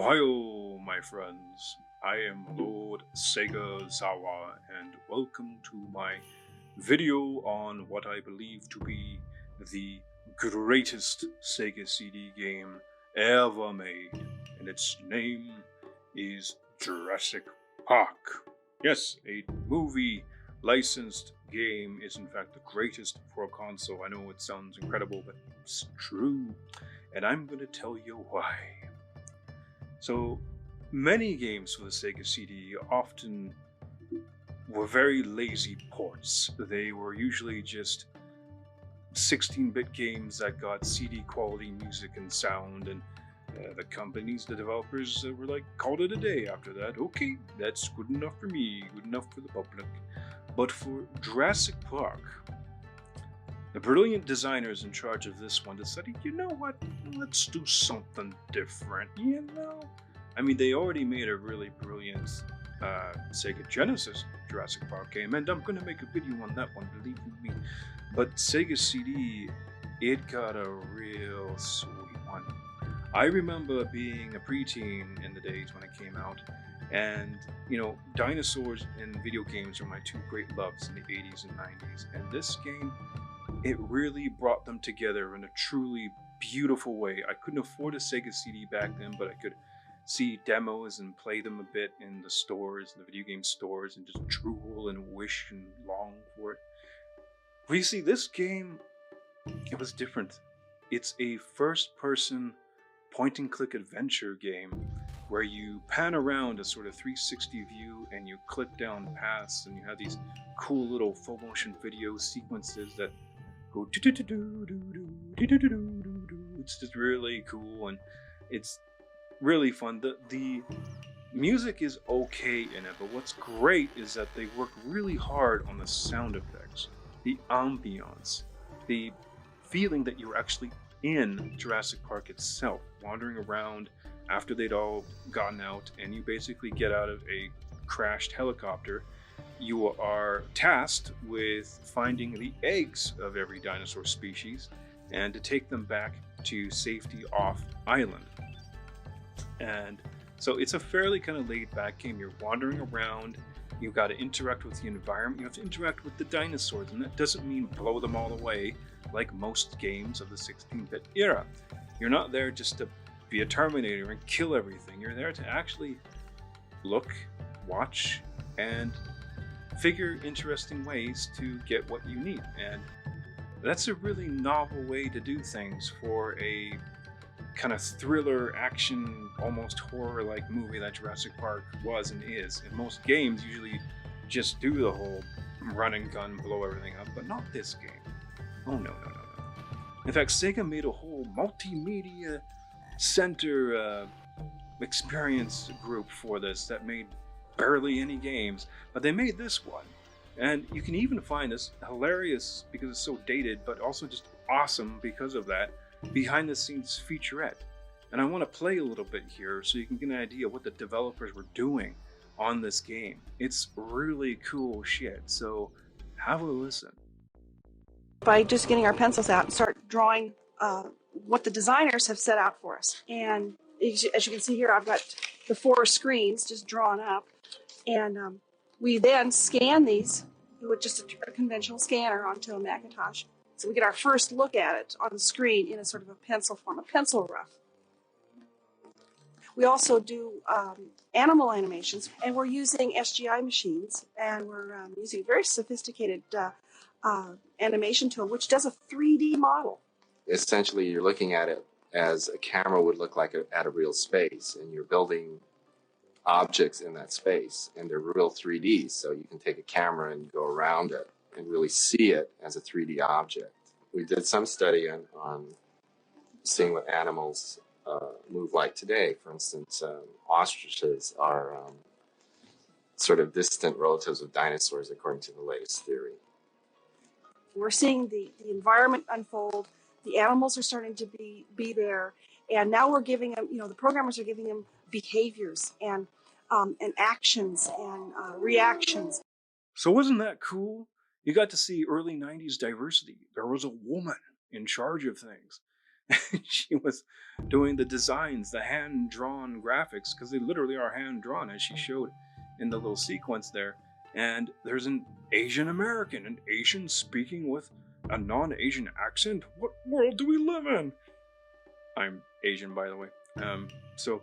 Ohio, my friends. I am Lord Sega Zawa, and welcome to my video on what I believe to be the greatest Sega CD game ever made, and its name is Jurassic Park. Yes, a movie licensed game is in fact the greatest for a console. I know it sounds incredible, but it's true, and I'm going to tell you why. So, many games for the Sega CD often were very lazy ports. They were usually just 16-bit games that got CD quality music and sound, and the companies, the developers were like, called it a day after that. Okay, that's good enough for me, good enough for the public. But for Jurassic Park, the brilliant designers in charge of this one decided, you know what, let's do something different, I mean, they already made a really brilliant Sega Genesis Jurassic Park game, and I'm going to make a video on that one, believe me. But Sega CD, it got a real sweet one. I remember being a preteen in the days when it came out, and, dinosaurs and video games are my two great loves in the 80s and 90s, and this game, it really brought them together in a truly beautiful way. I couldn't afford a Sega CD back then, but I could see demos and play them a bit in the stores, the video game stores, and just drool and wish and long for it. Well, you see, this game, it was different. It's a first-person point-and-click adventure game where you pan around a sort of 360 view and you click down paths, and you have these cool little full-motion video sequences that go it's just really cool, and it's really fun. The music is okay in it, but what's great is that they work really hard on the sound effects, the ambiance, the feeling that you're actually in Jurassic Park itself, wandering around after they'd all gotten out, and you basically get out of a crashed helicopter. You are tasked with finding the eggs of every dinosaur species and to take them back to safety off island. And so it's a fairly kind of laid back game. You're wandering around, you've got to interact with the environment, you have to interact with the dinosaurs, and that doesn't mean blow them all away like most games of the 16-bit era. You're not there just to be a Terminator and kill everything. You're there to actually look, watch, and figure interesting ways to get what you need. And that's a really novel way to do things for a kind of thriller, action, almost horror-like movie that Jurassic Park was and is. And most games usually just do the whole run and gun, blow everything up, but not this game. Oh, no. In fact, Sega made a whole multimedia center experience group for this that made barely any games, but they made this one. And you can even find this hilarious because it's so dated, but also just awesome because of that, behind the scenes featurette. And I want to play a little bit here so you can get an idea what the developers were doing on this game. It's really cool shit, so have a listen. By just getting our pencils out and start drawing what the designers have set out for us. And as you can see here, I've got the 4 screens just drawn up, and we then scan these with just a conventional scanner onto a Macintosh. So we get our first look at it on the screen in a sort of a pencil form, a pencil rough. We also do animal animations, and we're using SGI machines, and we're using a very sophisticated animation tool, which does a 3D model. Essentially, you're looking at it as a camera would look like at a real space, and you're building objects in that space, and they're real 3D, so you can take a camera and go around it and really see it as a 3D object. We did some study on seeing what animals move like today. For instance, ostriches are sort of distant relatives of dinosaurs, according to the latest theory. We're seeing the environment unfold. The animals are starting to be there, and now we're giving them, the programmers are giving them behaviors and actions and reactions. So wasn't that cool? You got to see early 90s diversity. There was a woman in charge of things. She was doing the designs, the hand-drawn graphics, because they literally are hand-drawn, as she showed in the little sequence there. And there's an Asian American, an Asian speaking with a non-Asian accent. What world do we live in? I'm Asian, by the way. So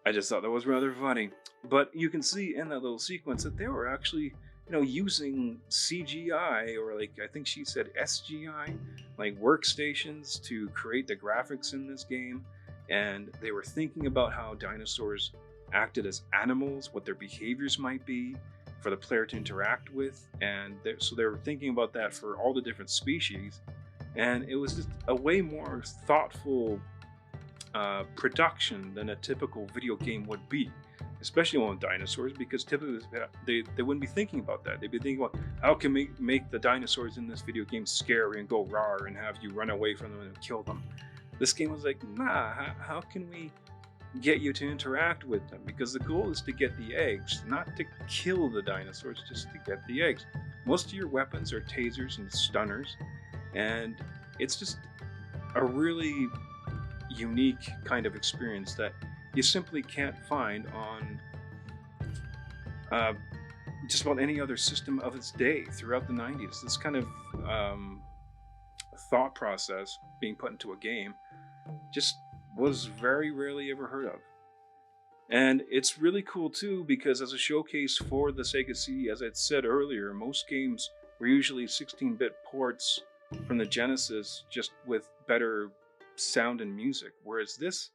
I just thought that was rather funny. But you can see in that little sequence that they were actually, using CGI, or like I think she said SGI, like workstations to create the graphics in this game. And they were thinking about how dinosaurs acted as animals, what their behaviors might be for the player to interact with. And so they were thinking about that for all the different species. And it was just a way more thoughtful production than a typical video game would be, especially one with dinosaurs, because typically they wouldn't be thinking about that. They'd be thinking about how can we make the dinosaurs in this video game scary and go rawr and have you run away from them and kill them. This game was like, nah, how can we get you to interact with them? Because the goal is to get the eggs, not to kill the dinosaurs, just to get the eggs. Most of your weapons are tasers and stunners, and it's just a really unique kind of experience that you simply can't find on just about any other system of its day throughout the 90s. This kind of thought process being put into a game just was very rarely ever heard of. And it's really cool too, because as a showcase for the Sega CD, as I said earlier, most games were usually 16-bit ports from the Genesis, just with better sound and music, whereas this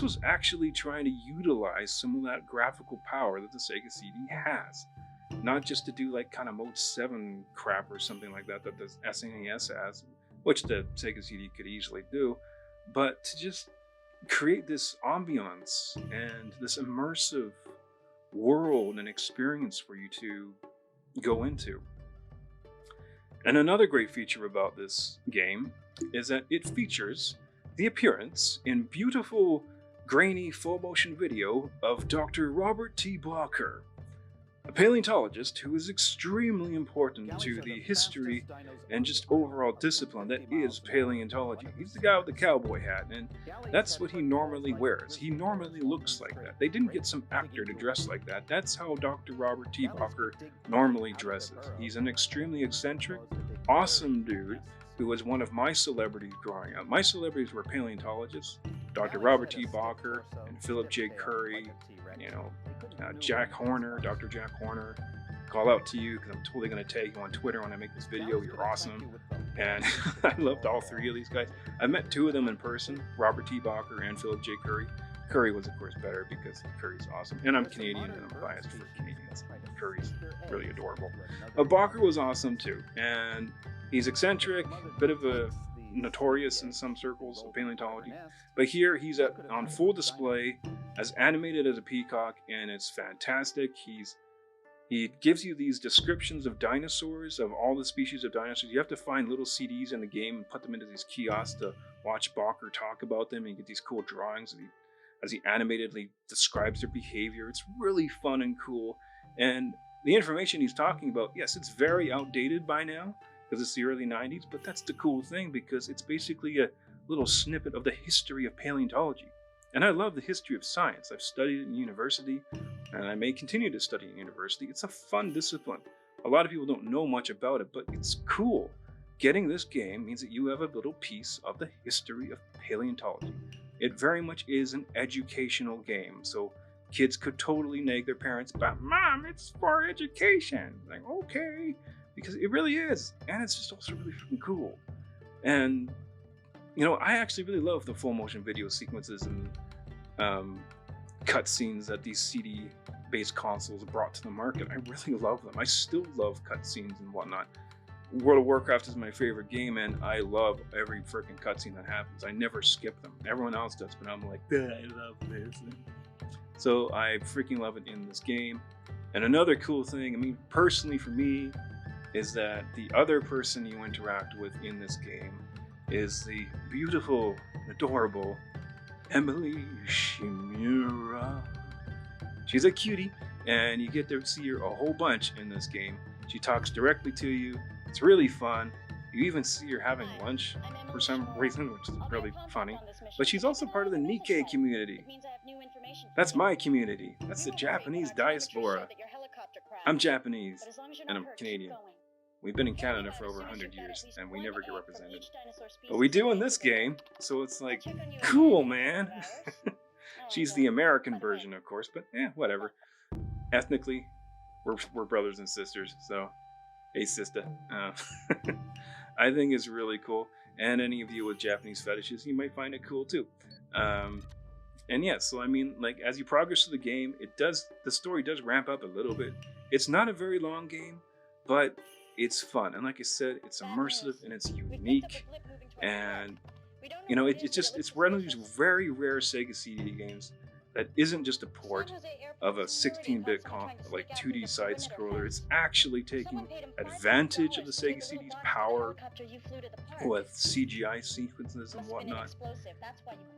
was actually trying to utilize some of that graphical power that the Sega CD has, not just to do like kind of Mode 7 crap or something like that the SNES has, which the Sega CD could easily do, but to just create this ambiance and this immersive world and experience for you to go into. And another great feature about this game is that it features the appearance in beautiful, grainy full-motion video of Dr. Robert T. Blocker, a paleontologist who is extremely important to the history and just overall discipline that is paleontology. He's the guy with the cowboy hat, and that's what he normally wears. He normally looks like that. They didn't get some actor to dress like that. That's how Dr. Robert T. Blocker normally dresses. He's an extremely eccentric, awesome dude who was one of my celebrities growing up. My celebrities were paleontologists, Dr. Robert T. Blocker and Philip J. Curry, Jack Horner, Dr. Jack Horner. Call out to you, because I'm totally going to tag you on Twitter when I make this video. You're awesome. And I loved all three of these guys. I met two of them in person, Robert T. Blocker and Philip J. Curry. Curry was, of course, better because Curry's awesome. And I'm Canadian, and I'm biased for Canadians. Curry's really adorable. But Blocker was awesome, too. And he's eccentric, a bit of a notorious in some circles of paleontology. But here he's on full display, as animated as a peacock, and it's fantastic. He gives you these descriptions of dinosaurs, of all the species of dinosaurs. You have to find little CDs in the game and put them into these kiosks to watch Blocker talk about them, and you get these cool drawings as he animatedly describes their behavior. It's really fun and cool. And the information he's talking about, yes, it's very outdated by now, because it's the early 90s, but that's the cool thing, because it's basically a little snippet of the history of paleontology. And I love the history of science. I've studied it in university, and I may continue to study in university. It's a fun discipline. A lot of people don't know much about it, but it's cool. Getting this game means that you have a little piece of the history of paleontology. It very much is an educational game, so kids could totally nag their parents, but Mom, it's for education. Like, okay. Because it really is, and it's just also really freaking cool. And I actually really love the full motion video sequences and cutscenes that these CD-based consoles brought to the market. I really love them. I still love cutscenes and whatnot. World of Warcraft is my favorite game, and I love every freaking cutscene that happens. I never skip them. Everyone else does, but I'm like, I love this. So I freaking love it in this game. And another cool thing, personally for me, is that the other person you interact with in this game is the beautiful, adorable Emily Shimura. She's a cutie, and you get to see her a whole bunch in this game. She talks directly to you. It's really fun, You even see her having lunch for some reason, which is really funny. But she's also part of the Nikkei community. That's my community. That's the Japanese diaspora. I'm Japanese, and I'm Canadian. We've been in Canada for over 100 years, and we never get represented. But we do in this game, so it's like, cool, man. She's the American version, of course, but whatever. Ethnically, we're brothers and sisters, so hey, sister. I think it's really cool, and any of you with Japanese fetishes, you might find it cool too. And yeah, so I mean, like, as you progress through the game, the story does ramp up a little bit. It's not a very long game, but it's fun, and like I said, it's immersive and it's unique, and you know, it's one of these very rare Sega CD games that isn't just a port of a 16-bit like 2D side scroller. It's actually taking advantage of the Sega CD's power with CGI sequences and whatnot.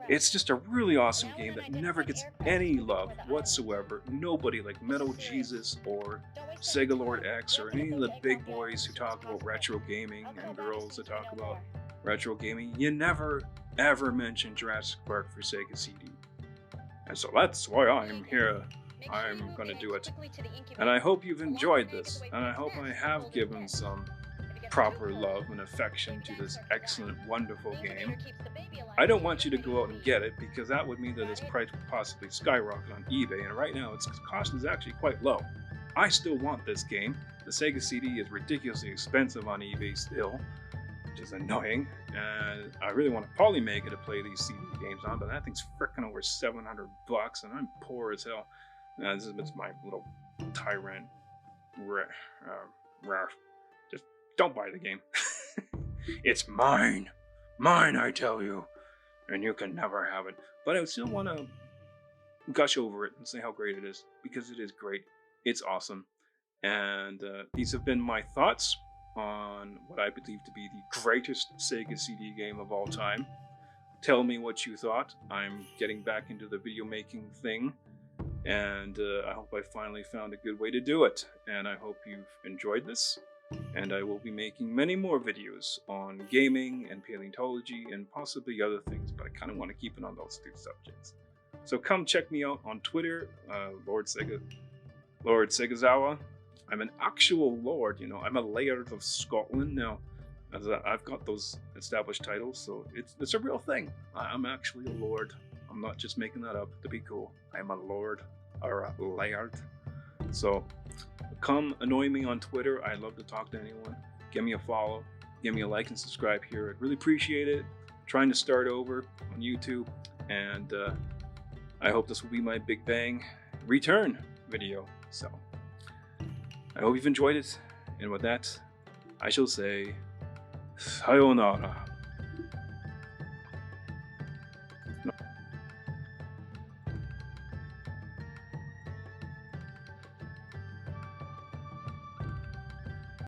It's just a really awesome game that never gets any love whatsoever. Nobody like Metal Jesus or Sega Lord X or any of the big boys who talk about retro gaming and girls that talk about retro gaming, you never ever mention Jurassic Park for Sega CD. And so that's why I'm here. I'm gonna do it. And I hope you've enjoyed this, and I hope I have given some proper love and affection to this excellent, wonderful game. I don't want you to go out and get it, because that would mean that its price would possibly skyrocket on eBay, and right now its cost is actually quite low. I still want this game. The Sega CD is ridiculously expensive on eBay still, which is annoying, and I really want to polymega to play these CD games on, but that thing's frickin' over $700, and I'm poor as hell. This is my little tyrant. Just don't buy the game. It's mine. Mine, I tell you. And you can never have it. But I still want to gush over it and say how great it is, because it is great. It's awesome. And these have been my thoughts on what I believe to be the greatest Sega CD game of all time. Tell me what you thought. I'm getting back into the video making thing, and I hope I finally found a good way to do it. And I hope you've enjoyed this, and I will be making many more videos on gaming and paleontology and possibly other things, but I kind of want to keep it on those two subjects. So come check me out on Twitter, Lord Segazawa. I'm an actual lord, you know. I'm a laird of Scotland now. As I've got those established titles, so it's a real thing. I'm actually a lord. I'm not just making that up to be cool. I'm a lord or a laird. So come annoy me on Twitter. I love to talk to anyone. Give me a follow. Give me a like and subscribe here. I'd really appreciate it. I'm trying to start over on YouTube, and I hope this will be my Big Bang return video. So I hope you've enjoyed it, and with that, I shall say sayonara.